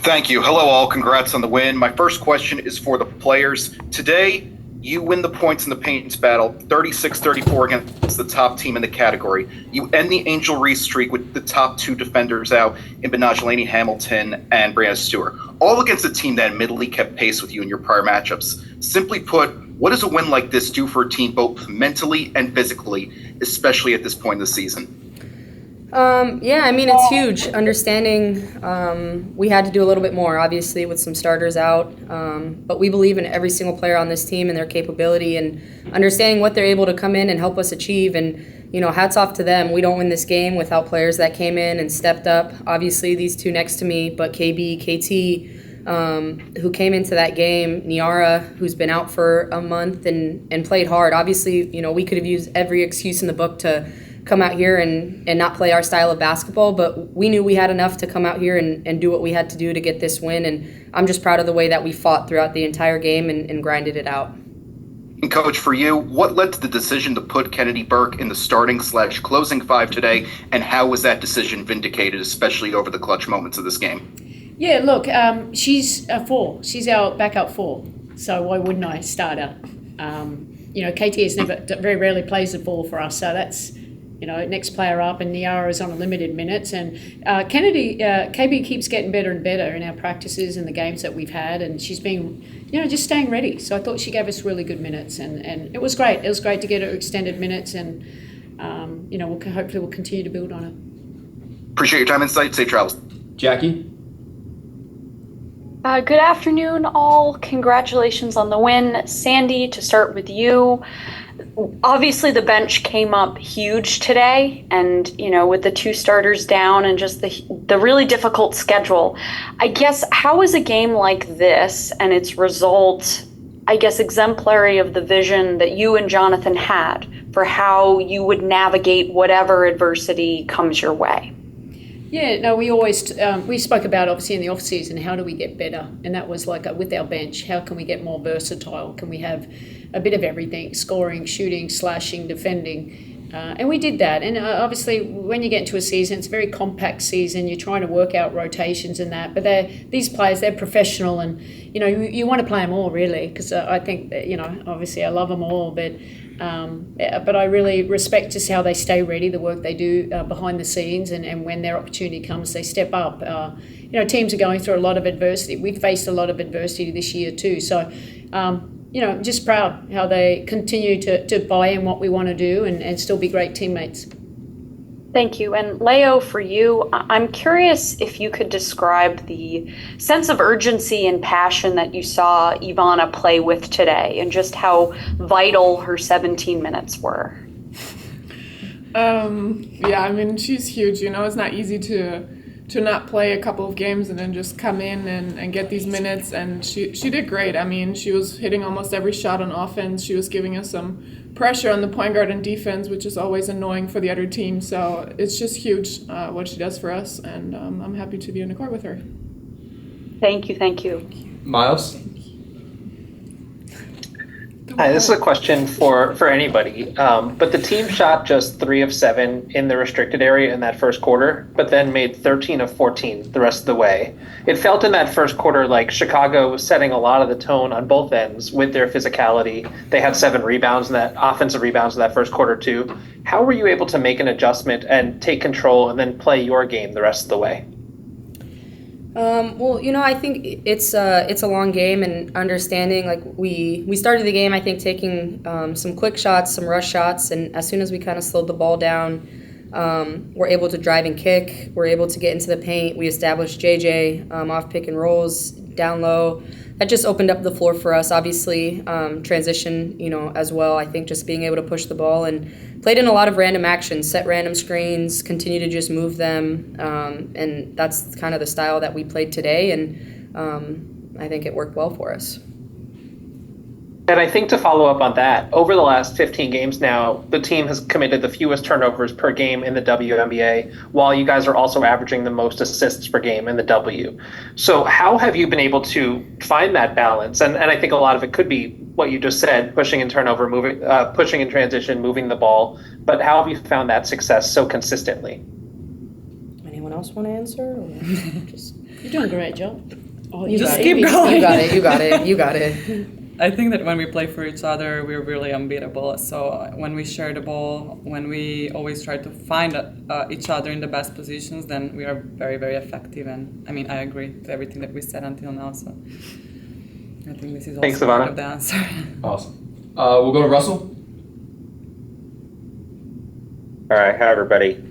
Thank you. Hello, all. Congrats on the win. My first question is for the players. Today, you win the points in the paints battle, 36-34 against the top team in the category. You end the Angel Reese streak with the top two defenders out in laney-hamilton and Brianna Stewart, all against a team that admittedly kept pace with you in your prior matchups. Simply put, what does a win like this do for a team both mentally and physically, especially at this point in the season? It's huge. Understanding we had to do a little bit more, obviously, with some starters out. But we believe in every single player on this team and their capability and understanding what they're able to come in and help us achieve. And, hats off to them. We don't win this game without players that came in and stepped up. Obviously, these two next to me, but KB, KT, who came into that game, Niara, who's been out for a month and played hard. Obviously, we could have used every excuse in the book to come out here and not play our style of basketball, but we knew we had enough to come out here and do what we had to do to get this win, and I'm just proud of the way that we fought throughout the entire game and grinded it out. And Coach, for you, what led to the decision to put Kennedy Burke in the starting/closing five today, and how was that decision vindicated, especially over the clutch moments of this game? Yeah, look, she's a four. She's our backup four, so why wouldn't I start her? KT has very rarely plays the four for us, so that's next player up, and Niara is on a limited minutes, and KB keeps getting better and better in our practices and the games that we've had, and she's been, just staying ready. So I thought she gave us really good minutes, and it was great. It was great to get her extended minutes, and hopefully we'll continue to build on it. Appreciate your time and insight. Safe travels. Jackie? Good afternoon, all. Congratulations on the win. Sandy, to start with you. Obviously, the bench came up huge today, and with the two starters down and just the really difficult schedule, I guess, how is a game like this and its result, exemplary of the vision that you and Jonathan had for how you would navigate whatever adversity comes your way? Yeah, no, we always we spoke about, obviously, in the off season, how do we get better, and that was with our bench, how can we get more versatile? Can we have a bit of everything, scoring, shooting, slashing, defending, and we did that. And obviously, when you get into a season, it's a very compact season. You're trying to work out rotations and that, but these players, they're professional, and you want to play them all, really, because I think that, obviously I love them all, but I really respect just how they stay ready, the work they do behind the scenes, and when their opportunity comes, they step up. Teams are going through a lot of adversity. We've faced a lot of adversity this year too, so just proud how they continue to buy in what we want to do and still be great teammates. Thank you. And Leo, for you, I'm curious if you could describe the sense of urgency and passion that you saw Ivana play with today, and just how vital her 17 minutes were. She's huge. It's not easy to not play a couple of games and then just come in and get these minutes, and she did great. She was hitting almost every shot on offense. She was giving us some pressure on the point guard and defense, which is always annoying for the other team. So it's just huge what she does for us, and I'm happy to be on the court with her. Thank you. Miles? Hi, this is a question for anybody, but the team shot just 3 of 7 in the restricted area in that first quarter, but then made 13 of 14 the rest of the way. It felt in that first quarter like Chicago was setting a lot of the tone on both ends with their physicality. They had 7 rebounds, offensive rebounds in that first quarter too. How were you able to make an adjustment and take control and then play your game the rest of the way? I think it's a long game, and understanding, like, we started the game, I think, taking some quick shots, some rush shots, and as soon as we kind of slowed the ball down, we're able to drive and kick, we're able to get into the paint, we established JJ off pick and rolls, down low. That just opened up the floor for us, obviously, transition, as well. I think just being able to push the ball, and played in a lot of random actions, set random screens, continue to just move them, and that's kind of the style that we played today, and I think it worked well for us. And I think to follow up on that, over the last 15 games now, the team has committed the fewest turnovers per game in the WNBA, while you guys are also averaging the most assists per game in the W. So how have you been able to find that balance? And I think a lot of it could be what you just said, pushing in turnover, pushing in transition, moving the ball. But how have you found that success so consistently? Anyone else want to answer? Or You're doing a great job. Oh, Just got it. keep going. You got it. You got it. You got it. I think that when we play for each other, we're really unbeatable. So when we share the ball, when we always try to find each other in the best positions, then we are very, very effective. And I mean, I agree with everything that we said until now. So I think this is also Thanks, part Ivana. of the answer. Awesome. We'll go to Russell. All right, hi everybody.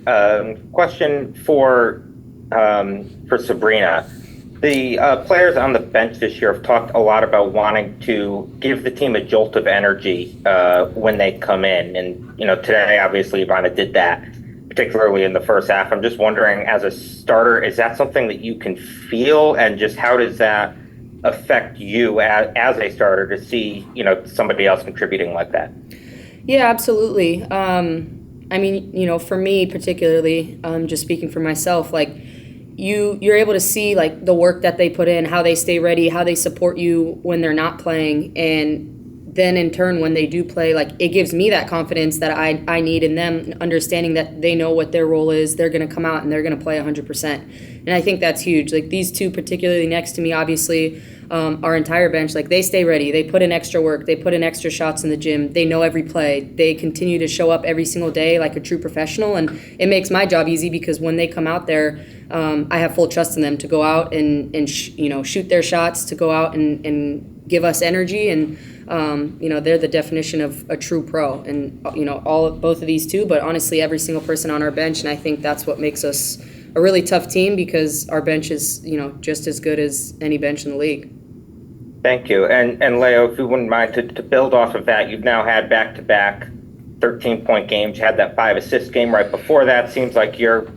Question for Sabrina. The players on the bench this year have talked a lot about wanting to give the team a jolt of energy when they come in, and today obviously Ivana did that, particularly in the first half. I'm just wondering, as a starter, is that something that you can feel, and just how does that affect you as a starter to see somebody else contributing like that? Yeah, absolutely. I mean, for me particularly, just speaking for myself, like you're able to see like the work that they put in, how they stay ready, how they support you when they're not playing, and then in turn when they do play, like it gives me that confidence that I need in them, understanding that they know what their role is, they're going to come out and they're going to play 100%. And I think that's huge. Like these two particularly next to me, obviously, our entire bench, like they stay ready, they put in extra work, they put in extra shots in the gym, they know every play, they continue to show up every single day like a true professional, and it makes my job easy because when they come out there, I have full trust in them to go out and shoot their shots, to go out and give us energy, and they're the definition of a true pro, and both of these two, but honestly every single person on our bench, and I think that's what makes us a really tough team, because our bench is just as good as any bench in the league. Thank you. And Leo, if you wouldn't mind, to build off of that, you've now had back-to-back 13-point games. You had that 5-assist game right before that. Seems like you're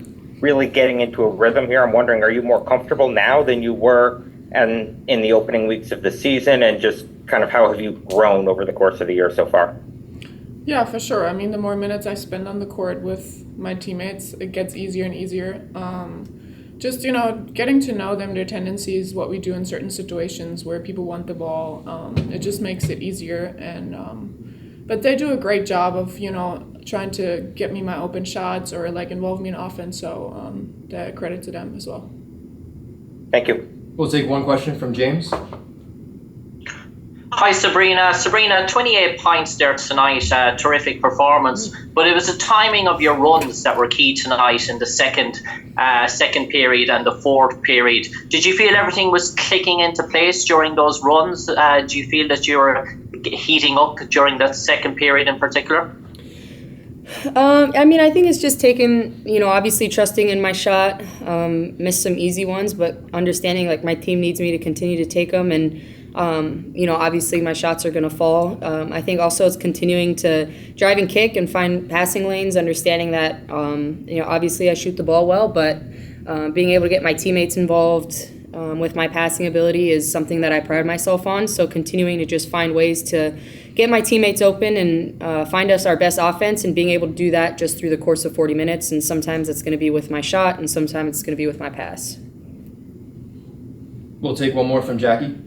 really getting into a rhythm here. I'm wondering, are you more comfortable now than you were in the opening weeks of the season? And just kind of how have you grown over the course of the year so far? Yeah, for sure. I mean, the more minutes I spend on the court with my teammates, it gets easier and easier. Just, getting to know them, their tendencies, what we do in certain situations where people want the ball, it just makes it easier. And but they do a great job of, trying to get me my open shots or like involve me in offense. So that credit to them as well. Thank you. We'll take one question from James. Hi, Sabrina. Sabrina, 28 points there tonight. Terrific performance. But it was the timing of your runs that were key tonight in the second period and the fourth period. Did you feel everything was clicking into place during those runs? Do you feel that you were heating up during that second period in particular? I think it's just taking, obviously trusting in my shot, missed some easy ones, but understanding like my team needs me to continue to take them, and obviously my shots are going to fall. I think also it's continuing to drive and kick and find passing lanes, understanding that, obviously I shoot the ball well, but being able to get my teammates involved with my passing ability is something that I pride myself on. So continuing to just find ways to get my teammates open and find us our best offense, and being able to do that just through the course of 40 minutes. And sometimes it's going to be with my shot, and sometimes it's going to be with my pass. We'll take one more from Jackie.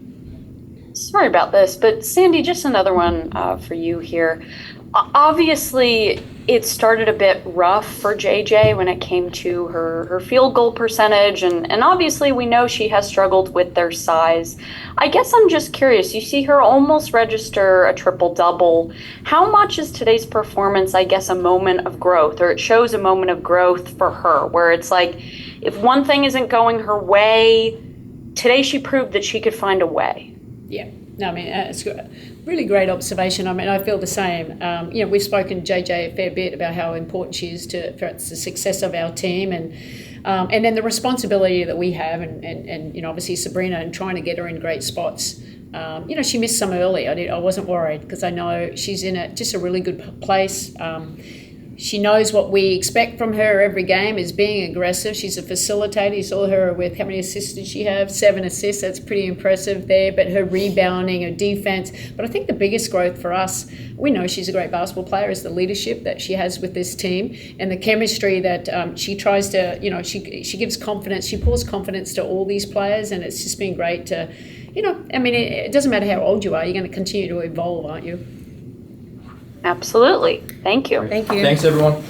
Sorry about this, but Sandy, just another one for you here. Obviously, it started a bit rough for JJ when it came to her field goal percentage, and obviously we know she has struggled with their size. I guess I'm just curious, you see her almost register a triple-double. How much is today's performance, I guess, a moment of growth, or it shows a moment of growth for her, where it's like, if one thing isn't going her way, today she proved that she could find a way. Yeah, no, it's a really great observation. I feel the same. We've spoken to JJ a fair bit about how important she is for the success of our team, and then the responsibility that we have, and obviously Sabrina, and trying to get her in great spots. She missed some early. I wasn't worried, because I know she's in just a really good place. She knows what we expect from her every game is being aggressive. She's a facilitator. You saw her with, how many assists did she have? 7 assists. That's pretty impressive there. But her rebounding, her defense. But I think the biggest growth for us, we know she's a great basketball player, is the leadership that she has with this team, and the chemistry that she tries to, she gives confidence. She pours confidence to all these players, and it's just been great to, it doesn't matter how old you are, you're going to continue to evolve, aren't you? Absolutely. Thank you. Thank you. Thanks, everyone.